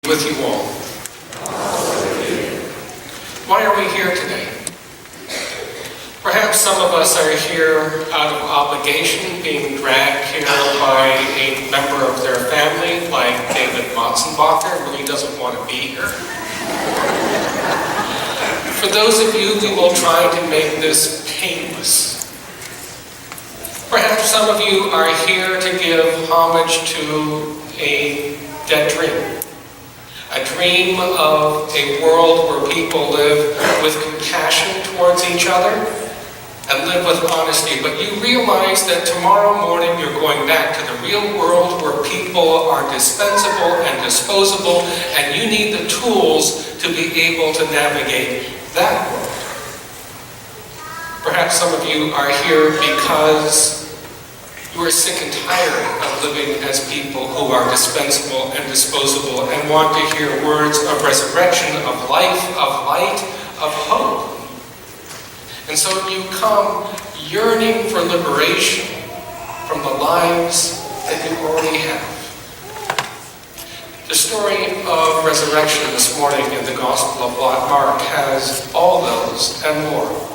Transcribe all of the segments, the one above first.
With you all. Why are we here today? Perhaps some of us are here out of obligation, being dragged here by a member of their family, like David Motzenbacher, who really doesn't want to be here. For those of you who will try to make this painless, perhaps some of you are here to give homage to a dead dream. A dream of a world where people live with compassion towards each other and live with honesty. But you realize that tomorrow morning you're going back to the real world where people are dispensable and disposable, and you need the tools to be able to navigate that world. Perhaps some of you are here because you are sick and tired of living as people who are dispensable and disposable and want to hear words of resurrection, of life, of light, of hope. And so you come yearning for liberation from the lives that you already have. The story of resurrection this morning in the Gospel of Mark has all those and more.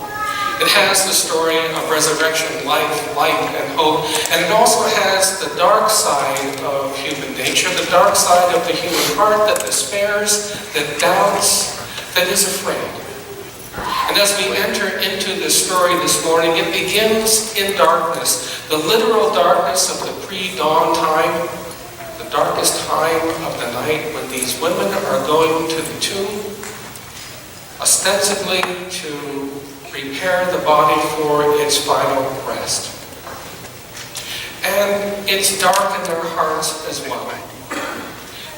It has the story of resurrection, life, light, and hope. And it also has the dark side of human nature, the dark side of the human heart that despairs, that doubts, that is afraid. And as we enter into this story this morning, it begins in darkness, the literal darkness of the pre-dawn time, the darkest time of the night when these women are going to the tomb, ostensibly to prepare the body for its final rest. And it's dark in their hearts as well.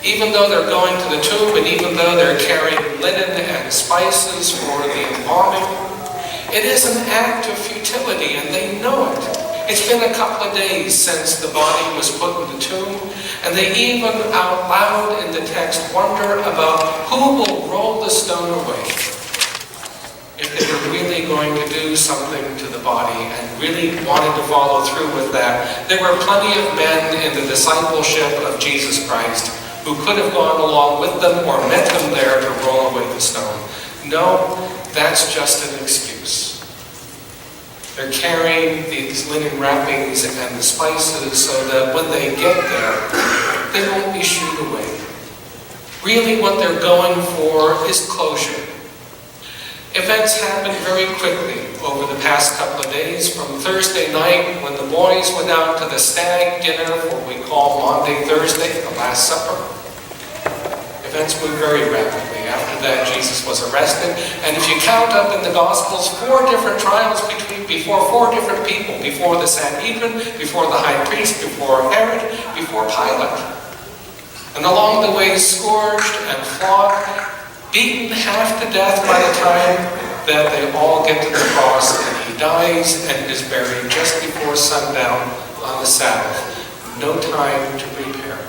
Even though they're going to the tomb, and even though they're carrying linen and spices for the embalming, it is an act of futility, and they know it. It's been a couple of days since the body was put in the tomb, and they even out loud in the text wonder about who will roll the stone away. If they were really going to do something to the body and really wanted to follow through with that. There were plenty of men in the discipleship of Jesus Christ who could have gone along with them or met them there to roll away the stone. No, that's just an excuse. They're carrying these linen wrappings and the spices so that when they get there, they won't be shooed away. Really what they're going for is closure. Events happened very quickly over the past couple of days, from Thursday night when the boys went out to the stag dinner, what we call Maundy Thursday, the Last Supper. Events moved very rapidly. After that, Jesus was arrested. And if you count up in the Gospels, 4 different trials before 4 different people, before the Sanhedrin, before the high priest, before Herod, before Pilate. And along the way, scourged and flogged, beaten half to death by the time that they all get to the cross, and he dies and is buried just before sundown on the Sabbath. No time to prepare.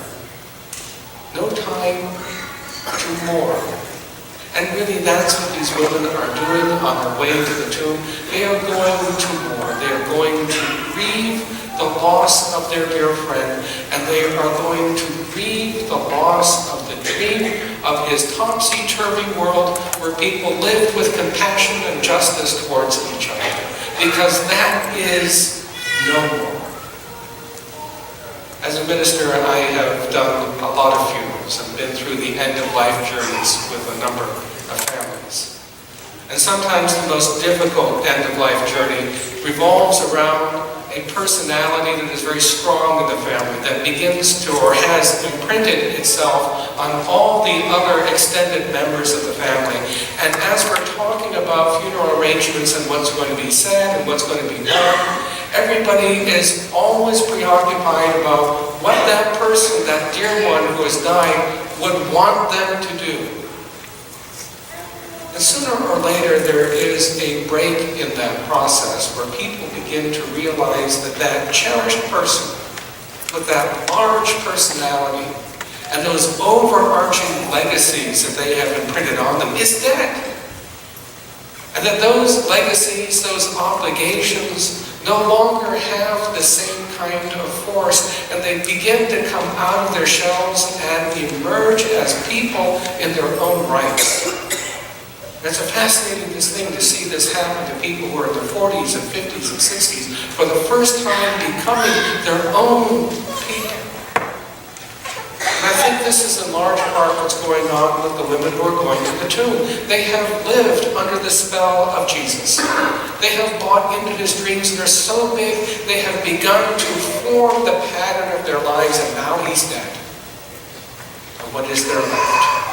No time to mourn. And really that's what these women are doing on their way to the tomb. They are going to mourn. They are going to grieve the loss of their dear friend, and they are going to grieve the loss of the dream of his topsy-turvy world where people lived with compassion and justice towards each other, because that is no more. As a minister, I have done a lot of funerals and been through the end-of-life journeys with a number of families. And sometimes the most difficult end-of-life journey revolves around a personality that is very strong in the family, that begins to or has imprinted itself on all the other extended members of the family. And as we're talking about funeral arrangements and what's going to be said and what's going to be done, everybody is always preoccupied about what that person, that dear one who is dying, would want them to do. And sooner or later, there is a break in that process where people begin to realize that that cherished person with that large personality and those overarching legacies that they have imprinted on them is dead. And that those legacies, those obligations, no longer have the same kind of force, and they begin to come out of their shells and emerge as people in their own rights. It's a fascinating thing to see this happen to people who are in their 40s and 50s and 60s, for the first time becoming their own people. And I think this is in large part what's going on with the women who are going to the tomb. They have lived under the spell of Jesus. They have bought into his dreams, and they're so big, they have begun to form the pattern of their lives, and now he's dead. And what is there left?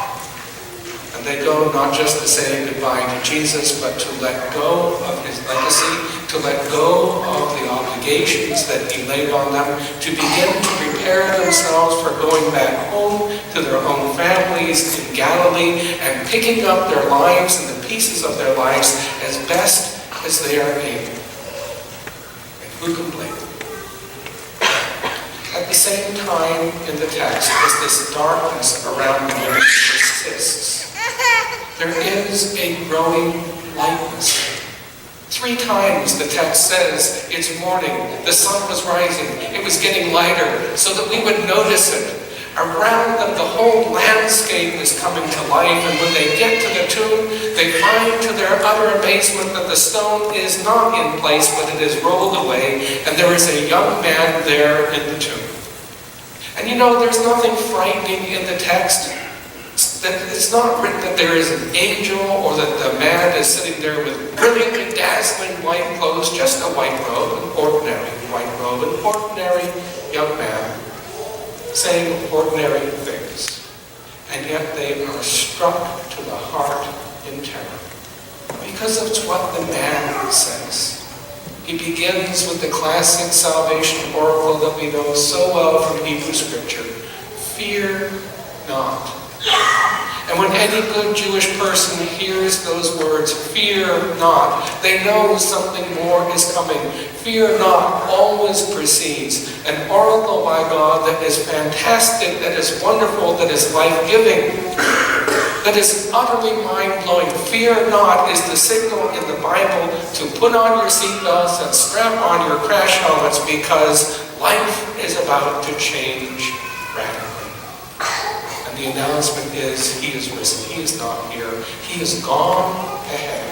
And they go not just to say goodbye to Jesus, but to let go of his legacy, to let go of the obligations that he laid on them, to begin to prepare themselves for going back home to their own families in Galilee and picking up their lives and the pieces of their lives as best as they are able. And who can blame them? At the same time in the text, as this darkness around the women persists, there is a growing lightness. 3 times the text says it's morning, the sun was rising, it was getting lighter, so that we would notice it. Around them, the whole landscape is coming to life, and when they get to the tomb, they find to their utter amazement that the stone is not in place, but it is rolled away, and there is a young man there in the tomb. And you know, there's nothing frightening in the text. That it's not written that there is an angel or that the man is sitting there with brilliantly dazzling white clothes, just a white robe, an ordinary white robe, an ordinary young man saying ordinary things. And yet they are struck to the heart in terror because of what the man says. He begins with the classic salvation oracle that we know so well from Hebrew Scripture: fear not. And when any good Jewish person hears those words, fear not, they know something more is coming. Fear not always precedes an oracle by God that is fantastic, that is wonderful, that is life-giving, that is utterly mind-blowing. Fear not is the signal in the Bible to put on your seatbelts and strap on your crash helmets, because life is about to change radically. The announcement is, he is risen. He is not here. He is gone ahead.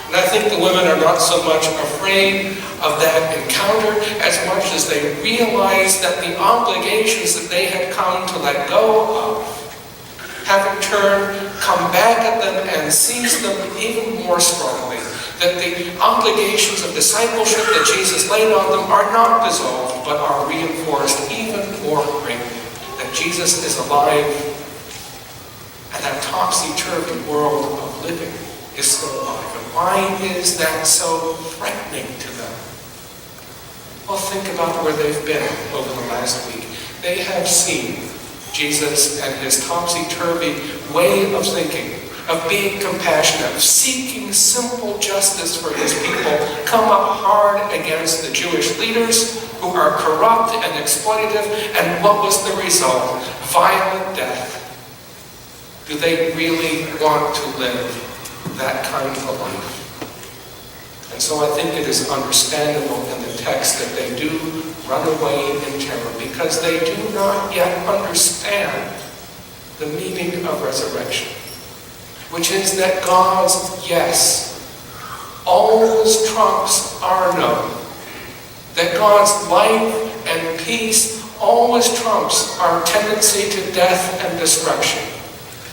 And I think the women are not so much afraid of that encounter as much as they realize that the obligations that they had come to let go of have in turn come back at them and seize them even more strongly. That the obligations of discipleship that Jesus laid on them are not dissolved, but are reinforced even more greatly. Jesus is alive, and that topsy-turvy world of living is still alive. And why is that so threatening to them? Well, think about where they've been over the last week. They have seen Jesus and his topsy-turvy way of thinking, of being compassionate, of seeking simple justice for his people, come up hard against the Jewish leaders who are corrupt and exploitative. And what was the result? Violent death. Do they really want to live that kind of a life? And so I think it is understandable in the text that they do run away in terror, because they do not yet understand the meaning of resurrection, which is that God's yes always trumps our no. That God's life and peace always trumps our tendency to death and destruction.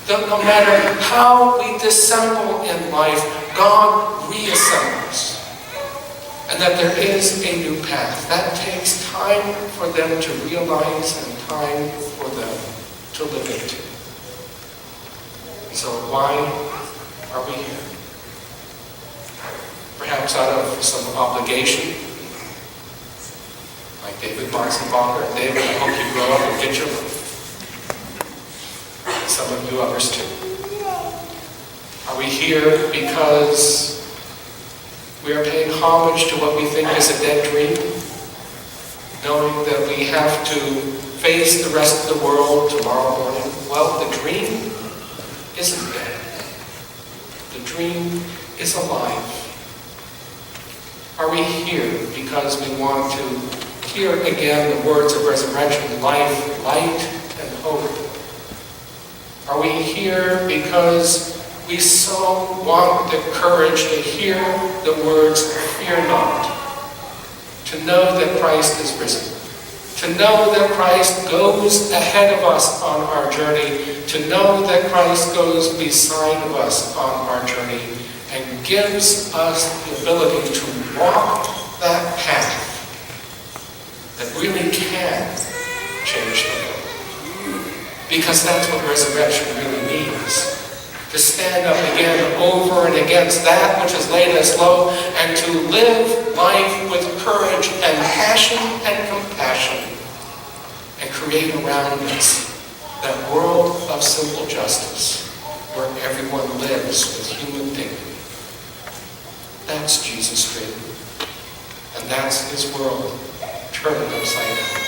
That no matter how we dissemble in life, God reassembles. And that there is a new path. That takes time for them to realize and time for them to live into. So why are we here? Perhaps out of some obligation, like David Marzenbacher. David, I hope you grow up and get your life. Some of you others too. Are we here because we are paying homage to what we think is a dead dream, knowing that we have to face the rest of the world tomorrow morning? Well, the dream isn't dead. The dream is alive. Are we here because we want to hear again the words of resurrection, life, light, and hope? Are we here because we so want the courage to hear the words, fear not, to know that Christ is risen, to know that Christ goes ahead of us on our journey, to know that Christ goes beside of us on our journey and gives us the ability to walk that path that really can change the world. Because that's what resurrection really means. To stand up again over and against that which has laid us low, and to live life with courage and passion and compassion, and create around us that world of simple justice where everyone lives with human dignity. That's Jesus' dream, and that's his world turned upside down.